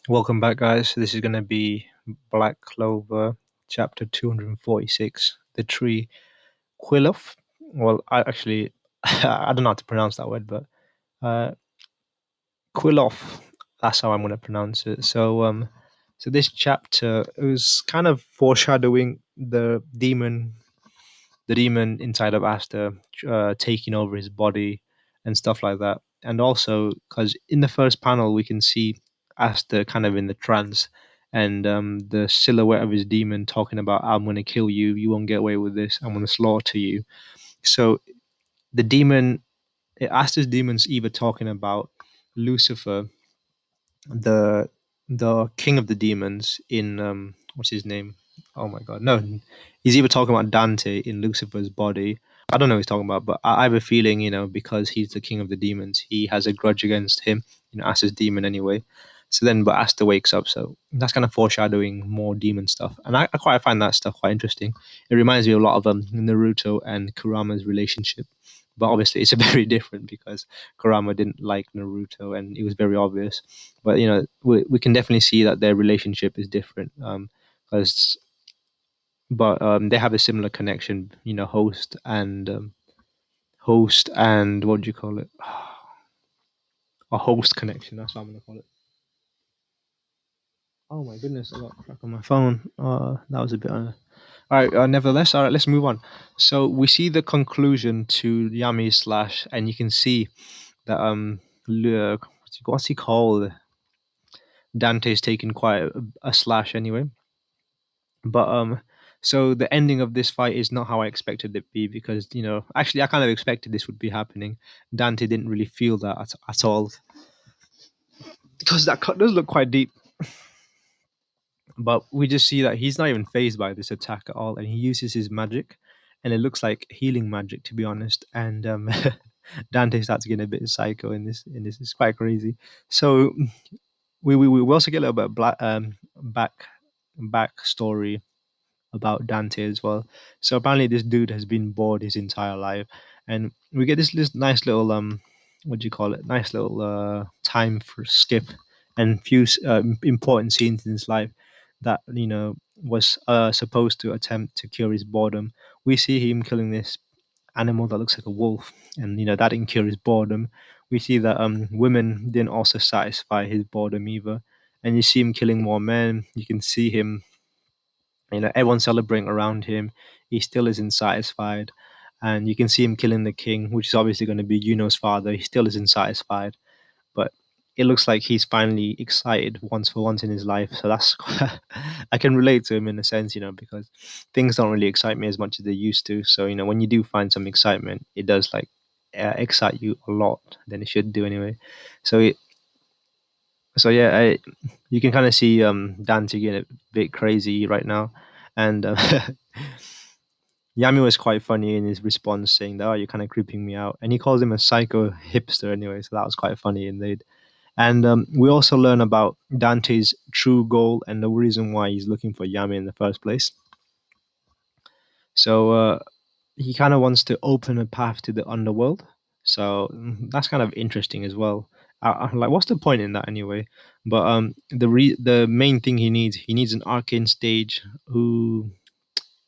Welcome back, guys. This is going to be Black Clover, chapter 246, The Tree Quilof. Well, I actually, I don't know how to pronounce that word, but uh, Quilof, that's how I'm going to pronounce it. So this chapter it was kind of foreshadowing the demon inside of Asta taking over his body and stuff like that. And also, because in the first panel, we can see Asta kind of in the trance and the silhouette of his demon talking about, I'm going to kill you. You won't get away with this. I'm going to slaughter you. So the demon, Asta's demon's either talking about Lucifer, the king of the demons in what's his name? Oh my god, no, he's either talking about Dante in Lucifer's body. I don't know what he's talking about, but I have a feeling, because he's the king of the demons, he has a grudge against him, as his demon anyway. So then, but Asta wakes up, so that's kind of foreshadowing more demon stuff, and I quite find that stuff quite interesting. It reminds me a lot of Naruto and Kurama's relationship, but obviously it's a very different because Kurama didn't like Naruto, and it was very obvious. But we can definitely see that their relationship is different. Because but they have a similar connection. Host and what do you call it? A host connection. That's what I'm gonna call it. Oh my goodness, I got a crack on my phone. That was a bit. All right. Nevertheless, all right. Let's move on. So we see the conclusion to Yami slash, and you can see that what's he called? Dante's taken quite a slash anyway. But so the ending of this fight is not how I expected it to be because actually I kind of expected this would be happening. Dante didn't really feel that at all because that cut does look quite deep. But we just see that he's not even phased by this attack at all, and he uses his magic, and it looks like healing magic to be honest. And Dante starts getting a bit psycho in this. In this, it's quite crazy. So we also get a little bit of back story about Dante as well. So apparently this dude has been bored his entire life, and we get this nice little what do you call it? Nice little time for skip and few important scenes in his life that was supposed to attempt to cure his boredom. We see him killing this animal that looks like a wolf, and that didn't cure his boredom. We see that women didn't also satisfy his boredom either, and you see him killing more men. You can see him everyone's celebrating around him. He still isn't satisfied, and you can see him killing the king, which is obviously going to be Yuno's father. He still isn't satisfied, but it looks like he's finally excited once for once in his life. So that's I can relate to him in a sense, because things don't really excite me as much as they used to. So when you do find some excitement, it does like excite you a lot than it should do anyway. So so yeah, you can kind of see Dante getting a bit crazy right now, and Yami was quite funny in his response, saying that, "Oh, you're kind of creeping me out," and he calls him a psycho hipster anyway. So that was quite funny indeed. And we also learn about Dante's true goal and the reason why he's looking for Yami in the first place. So he kind of wants to open a path to the underworld. So that's kind of interesting as well. Like, what's the point in that anyway? But the main thing he needs an arcane stage who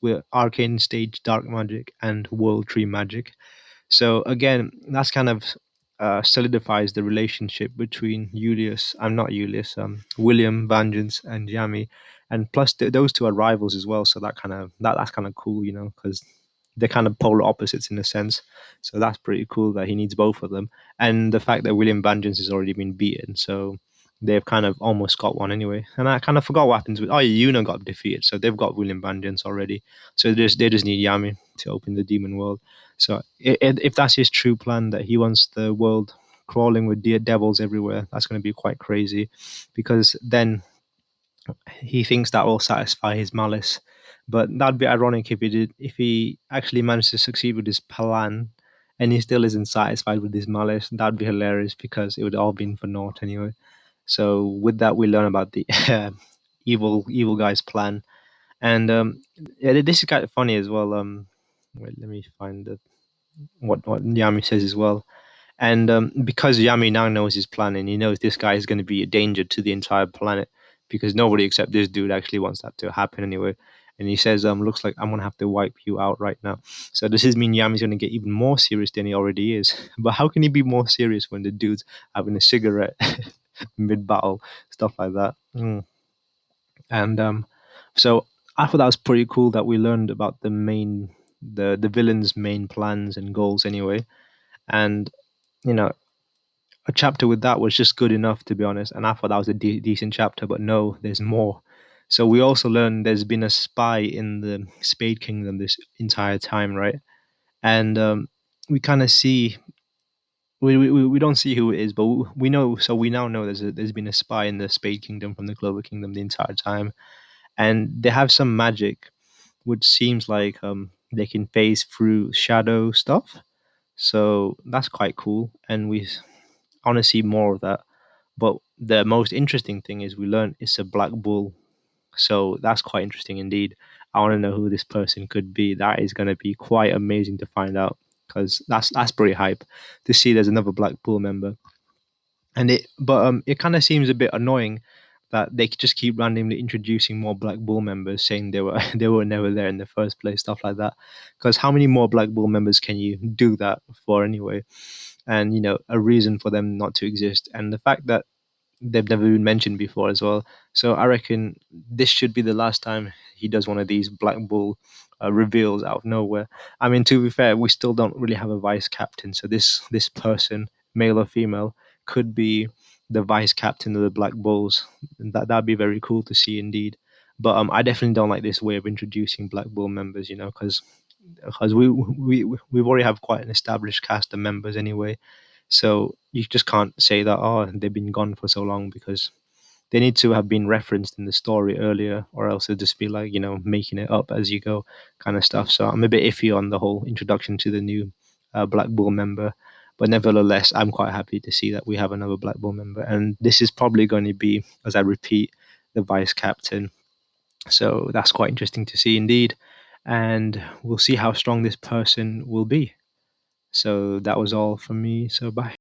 with arcane stage dark magic and world tree magic. So again, that's kind of solidifies the relationship between I'm not Julius, William Vengeance and Yami, and plus those two are rivals as well. So that's kind of cool, because they're kind of polar opposites in a sense. So that's pretty cool that he needs both of them, and the fact that William Vengeance has already been beaten, so they've kind of almost got one anyway. And I kind of forgot what happens with Yuna got defeated, so they've got William Vengeance already. So they just need Yami to open the demon world. So if that's his true plan, that he wants the world crawling with dear devils everywhere, that's going to be quite crazy, because then he thinks that will satisfy his malice. But that'd be ironic if he actually managed to succeed with his plan, and he still isn't satisfied with his malice. That'd be hilarious because it would all been for naught anyway. So with that, we learn about the evil guy's plan, and yeah, this is kind of funny as well. Wait, let me find what Yami says as well. And because Yami now knows his plan, and he knows this guy is going to be a danger to the entire planet, because nobody except this dude actually wants that to happen anyway. And he says, looks like I'm gonna have to wipe you out right now. So does this mean Yami's gonna get even more serious than he already is? But how can he be more serious when the dude's having a cigarette mid battle, stuff like that? And so I thought that was pretty cool that we learned about the villain's main plans and goals anyway. And you know, a chapter with that was just good enough, to be honest. And I thought that was a decent chapter, but no, there's more. So we also learned there's been a spy in the Spade Kingdom this entire time, right? And we kind of see we don't see who it is, but we know. So we now know there's been a spy in the Spade Kingdom from the Clover Kingdom the entire time, and they have some magic, which seems like they can phase through shadow stuff. So that's quite cool, and we want to see more of that. But the most interesting thing is we learn it's a black bull. So that's quite interesting indeed. I want to know who this person could be. That is going to be quite amazing to find out, because that's pretty hype to see there's another black bull member. And it kind of seems a bit annoying that they just keep randomly introducing more Black Bull members, saying they were they were never there in the first place, stuff like that. Because how many more Black Bull members can you do that for anyway? And a reason for them not to exist, and the fact that they've never been mentioned before as well. So I reckon this should be the last time he does one of these Black Bull reveals out of nowhere. I mean, to be fair, we still don't really have a vice captain, so this person, male or female, could be the vice captain of the Black Bulls. And that'd be very cool to see indeed. But I definitely don't like this way of introducing Black Bull members, because we've already have quite an established cast of members anyway. So you just can't say that, oh, they've been gone for so long, because they need to have been referenced in the story earlier, or else it'd just be like, making it up as you go kind of stuff. So I'm a bit iffy on the whole introduction to the new Black Bull member. But nevertheless, I'm quite happy to see that we have another Black Bull member. And this is probably going to be, as I repeat, the vice captain. So that's quite interesting to see indeed. And we'll see how strong this person will be. So that was all from me. So bye.